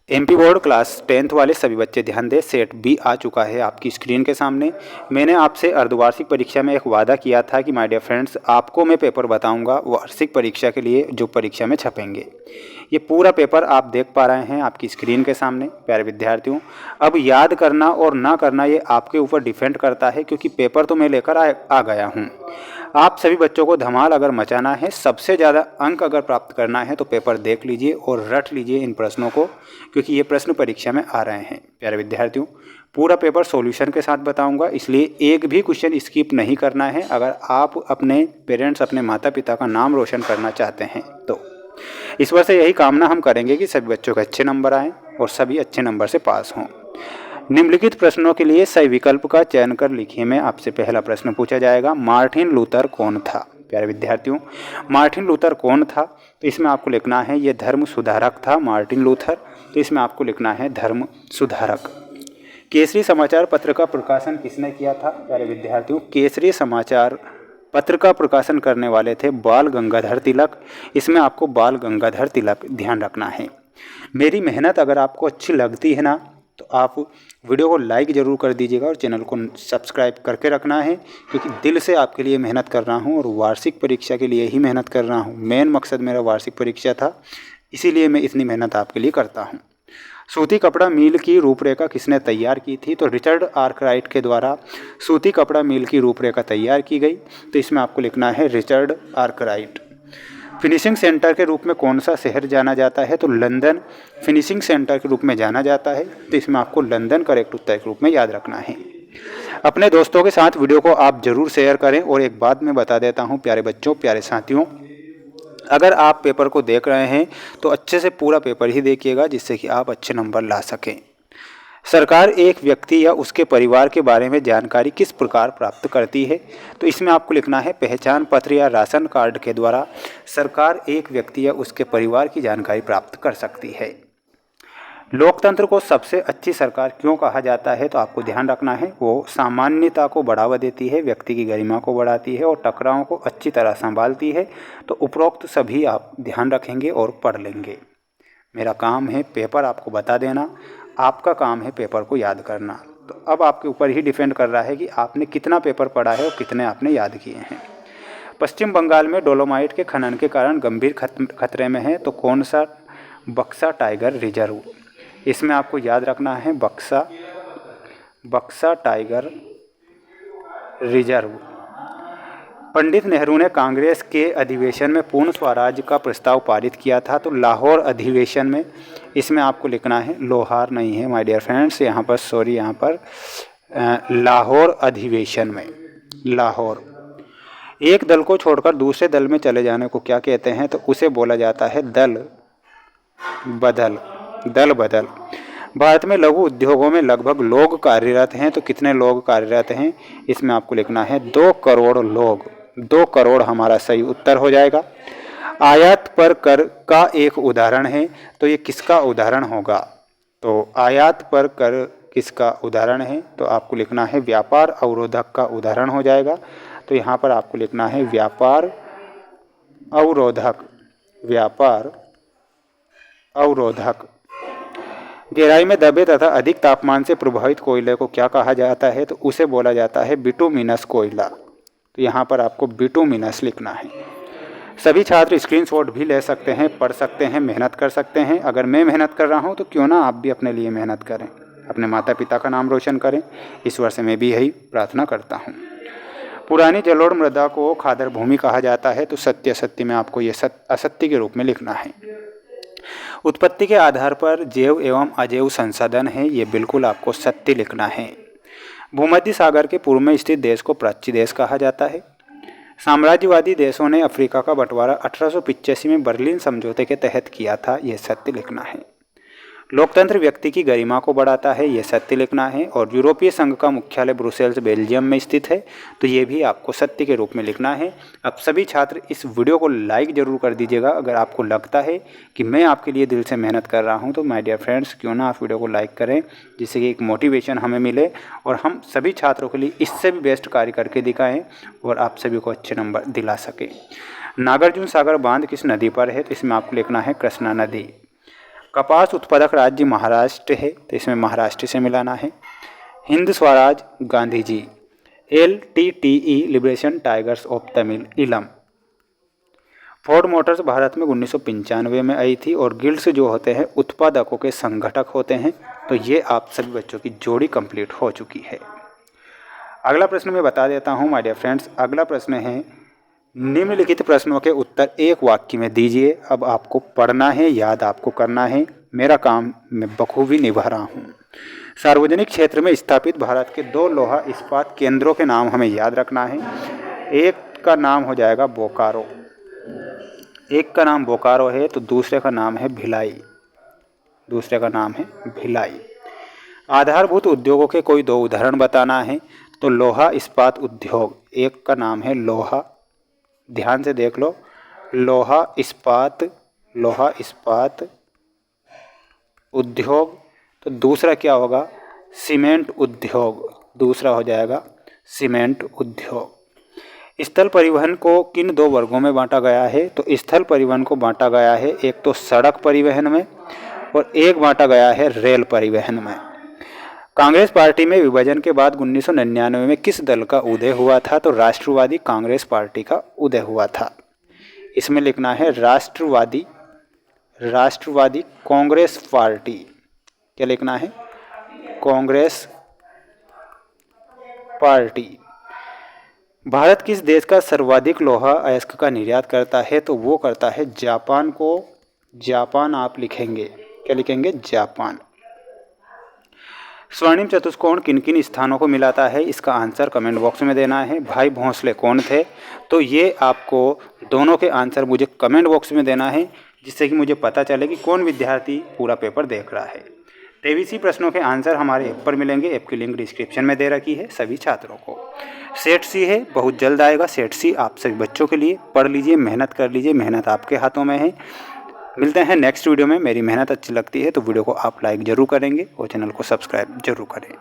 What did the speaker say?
MP board class 10th वाले सभी बच्चे ध्यान दें, सेट बी आ चुका है आपकी स्क्रीन के सामने। मैंने आपसे अर्धवार्षिक परीक्षा में एक वादा किया था कि माय डियर फ्रेंड्स, आपको मैं पेपर बताऊंगा वार्षिक परीक्षा के लिए जो परीक्षा में छपेंगे। ये पूरा पेपर आप देख पा रहे हैं आपकी स्क्रीन के सामने प्यारे विद्यार्थियों। अब याद करना और ना करना ये आपके ऊपर डिपेंड करता है, क्योंकि पेपर तो मैं लेकर आ गया हूँ। आप सभी बच्चों को धमाल अगर मचाना है, सबसे ज़्यादा अंक अगर प्राप्त करना है, तो पेपर देख लीजिए और रट लीजिए इन प्रश्नों को, क्योंकि ये प्रश्न परीक्षा में आ रहे हैं। प्यारे विद्यार्थियों, पूरा पेपर सॉल्यूशन के साथ बताऊंगा, इसलिए एक भी क्वेश्चन स्किप नहीं करना है अगर आप अपने पेरेंट्स, अपने माता पिता का नाम रोशन करना चाहते हैं। तो इस वर्ष यही कामना हम करेंगे कि सभी बच्चों के अच्छे नंबर आएँ और सभी अच्छे नंबर से पास हों। निम्नलिखित प्रश्नों के लिए सही विकल्प का चयन कर लिखिए। में आपसे पहला प्रश्न पूछा जाएगा, मार्टिन लूथर कौन था? प्यारे विद्यार्थियों, मार्टिन लूथर कौन था? तो इसमें आपको लिखना है ये धर्म सुधारक था मार्टिन लूथर। तो इसमें आपको लिखना है धर्म सुधारक। केसरी समाचार पत्र का प्रकाशन किसने किया था? प्यारे विद्यार्थियों, केसरी समाचार पत्र का प्रकाशन करने वाले थे बाल गंगाधर तिलक। इसमें आपको बाल गंगाधर तिलक ध्यान रखना है। मेरी मेहनत अगर आपको अच्छी लगती है ना, तो आप वीडियो को लाइक ज़रूर कर दीजिएगा और चैनल को सब्सक्राइब करके रखना है, क्योंकि दिल से आपके लिए मेहनत कर रहा हूँ और वार्षिक परीक्षा के लिए ही मेहनत कर रहा हूँ। मेन मकसद मेरा वार्षिक परीक्षा था, इसीलिए मैं इतनी मेहनत आपके लिए करता हूँ। सूती कपड़ा मिल की रूपरेखा किसने तैयार की थी? तो रिचर्ड आर्कराइट के द्वारा सूती कपड़ा मिल की रूपरेखा तैयार की गई। तो इसमें आपको लिखना है रिचर्ड आर्कराइट। फिनिशिंग सेंटर के रूप में कौन सा शहर जाना जाता है? तो लंदन फिनिशिंग सेंटर के रूप में जाना जाता है। तो इसमें आपको लंदन करेक्ट उत्तर के रूप में याद रखना है। अपने दोस्तों के साथ वीडियो को आप ज़रूर शेयर करें। और एक बात मैं बता देता हूं प्यारे बच्चों, प्यारे साथियों, अगर आप पेपर को देख रहे हैं तो अच्छे से पूरा पेपर ही देखिएगा, जिससे कि आप अच्छे नंबर ला सकें। सरकार एक व्यक्ति या उसके परिवार के बारे में जानकारी किस प्रकार प्राप्त करती है? तो इसमें आपको लिखना है पहचान पत्र या राशन कार्ड के द्वारा सरकार एक व्यक्ति या उसके परिवार की जानकारी प्राप्त कर सकती है। लोकतंत्र को सबसे अच्छी सरकार क्यों कहा जाता है? तो आपको ध्यान रखना है वो सामान्यता को बढ़ावा देती है, व्यक्ति की गरिमा को बढ़ाती है और टकरावों को अच्छी तरह संभालती है। तो उपरोक्त सभी आप ध्यान रखेंगे और पढ़ लेंगे। मेरा काम है पेपर आपको बता देना, आपका काम है पेपर को याद करना। तो अब आपके ऊपर ही डिपेंड कर रहा है कि आपने कितना पेपर पढ़ा है और कितने आपने याद किए हैं। पश्चिम बंगाल में डोलोमाइट के खनन के कारण गंभीर खतरे में है, तो कौन सा? बक्सा टाइगर रिजर्व। इसमें आपको याद रखना है बक्सा टाइगर रिजर्व। पंडित नेहरू ने कांग्रेस के अधिवेशन में पूर्ण स्वराज का प्रस्ताव पारित किया था। तो लाहौर अधिवेशन में, इसमें आपको लिखना है लोहार नहीं है माय डियर फ्रेंड्स, यहाँ पर सॉरी, यहाँ पर लाहौर अधिवेशन में। लाहौर। एक दल को छोड़कर दूसरे दल में चले जाने को क्या कहते हैं? तो उसे बोला जाता है दल बदल। भारत में लघु उद्योगों में लगभग लोग कार्यरत हैं। तो कितने लोग कार्यरत हैं? इसमें आपको लिखना है 2 करोड़ लोग। 2 करोड़ हमारा सही उत्तर हो जाएगा। आयात पर कर का एक उदाहरण है, तो ये किसका उदाहरण होगा? तो आयात पर कर किसका उदाहरण है? तो आपको लिखना है व्यापार अवरोधक का उदाहरण हो जाएगा। तो यहाँ पर आपको लिखना है व्यापार अवरोधक। व्यापार अवरोधक। गहराई में दबे तथा अधिक तापमान से प्रभावित कोयले को क्या कहा जाता है? तो उसे बोला जाता है बिटुमिनस कोयला। तो यहाँ पर आपको बिटुमिनस लिखना है। सभी छात्र स्क्रीनशॉट भी ले सकते हैं, पढ़ सकते हैं, मेहनत कर सकते हैं। अगर मैं मेहनत कर रहा हूँ तो क्यों ना आप भी अपने लिए मेहनत करें, अपने माता पिता का नाम रोशन करें। इस वर्ष मैं भी यही प्रार्थना करता हूँ। पुरानी जलोढ़ मृदा को खादर भूमि कहा जाता है। तो सत्य असत्य में आपको ये असत्य के रूप में लिखना है। उत्पत्ति के आधार पर जैव एवं अजैव संसाधन है, ये बिल्कुल आपको सत्य लिखना है। भूमध्य सागर के पूर्व में स्थित देश को प्राच्य देश कहा जाता है। साम्राज्यवादी देशों ने अफ्रीका का बंटवारा 1885 में बर्लिन समझौते के तहत किया था, यह सत्य लिखना है। लोकतंत्र व्यक्ति की गरिमा को बढ़ाता है, यह सत्य लिखना है। और यूरोपीय संघ का मुख्यालय ब्रुसेल्स बेल्जियम में स्थित है, तो ये भी आपको सत्य के रूप में लिखना है। अब सभी छात्र इस वीडियो को लाइक ज़रूर कर दीजिएगा अगर आपको लगता है कि मैं आपके लिए दिल से मेहनत कर रहा हूं। तो माय डियर फ्रेंड्स, क्यों ना आप वीडियो को लाइक करें, जिससे कि एक मोटिवेशन हमें मिले और हम सभी छात्रों के लिए इससे भी बेस्ट कार्य करके दिखाएँ और आप सभी को अच्छे नंबर दिला सकें। नागार्जुन सागर बांध किस नदी पर है? तो इसमें आपको लिखना है कृष्णा नदी। कपास उत्पादक राज्य महाराष्ट्र है, तो इसमें महाराष्ट्र से मिलाना है। Hind Swaraj Gandhi ji. LTTE liberation tigers of Tamil Eelam. Ford Motors Bharat में 1995 में आई थी और गिल्ड्स जो होते हैं उत्पादकों के संगठक होते हैं। तो ये आप सभी बच्चों की जोड़ी कंप्लीट हो चुकी है। अगला प्रश्न मैं बता देता हूँ माय डियर फ्रेंड्स। अगला प्रश्न है, निम्नलिखित प्रश्नों के उत्तर एक वाक्य में दीजिए। अब आपको पढ़ना है, याद आपको करना है। मेरा काम मैं बखूबी निभा रहा हूँ। सार्वजनिक क्षेत्र में स्थापित भारत के 2 लोहा इस्पात केंद्रों के नाम हमें याद रखना है। एक का नाम हो जाएगा बोकारो, एक का नाम बोकारो है, तो दूसरे का नाम है भिलाई, दूसरे का नाम है भिलाई। आधारभूत उद्योगों के कोई 2 उदाहरण बताना है। तो लोहा इस्पात उद्योग, एक का नाम है लोहा, ध्यान से देख लो, लोहा इस्पात उद्योग। तो दूसरा क्या होगा, सीमेंट उद्योग, दूसरा हो जाएगा सीमेंट उद्योग। स्थल परिवहन को किन 2 वर्गों में बांटा गया है। तो स्थल परिवहन को बांटा गया है एक तो सड़क परिवहन में और एक बांटा गया है रेल परिवहन में। कांग्रेस पार्टी में विभाजन के बाद 1999 में किस दल का उदय हुआ था। तो राष्ट्रवादी कांग्रेस पार्टी का उदय हुआ था। इसमें लिखना है राष्ट्रवादी कांग्रेस पार्टी। क्या लिखना है, कांग्रेस पार्टी। भारत किस देश का सर्वाधिक लोहा अयस्क का निर्यात करता है। तो वो करता है जापान को, जापान आप लिखेंगे, क्या लिखेंगे, जापान। स्वर्णिम चतुष्कोण किन किन स्थानों को मिलाता है। इसका आंसर कमेंट बॉक्स में देना है। भाई भोंसले कौन थे, तो ये आपको दोनों के आंसर मुझे कमेंट बॉक्स में देना है, जिससे कि मुझे पता चले कि कौन विद्यार्थी पूरा पेपर देख रहा है। 23 प्रश्नों के आंसर हमारे ऐप पर मिलेंगे। ऐप की लिंक डिस्क्रिप्शन में दे रखी है सभी छात्रों को। सेट सी है, बहुत जल्द आएगा सेट सी आप सभी बच्चों के लिए। पढ़ लीजिए, मेहनत कर लीजिए, मेहनत आपके हाथों में है। मिलते हैं नेक्स्ट वीडियो में। मेरी मेहनत अच्छी लगती है तो वीडियो को आप लाइक ज़रूर करेंगे और चैनल को सब्सक्राइब जरूर करें।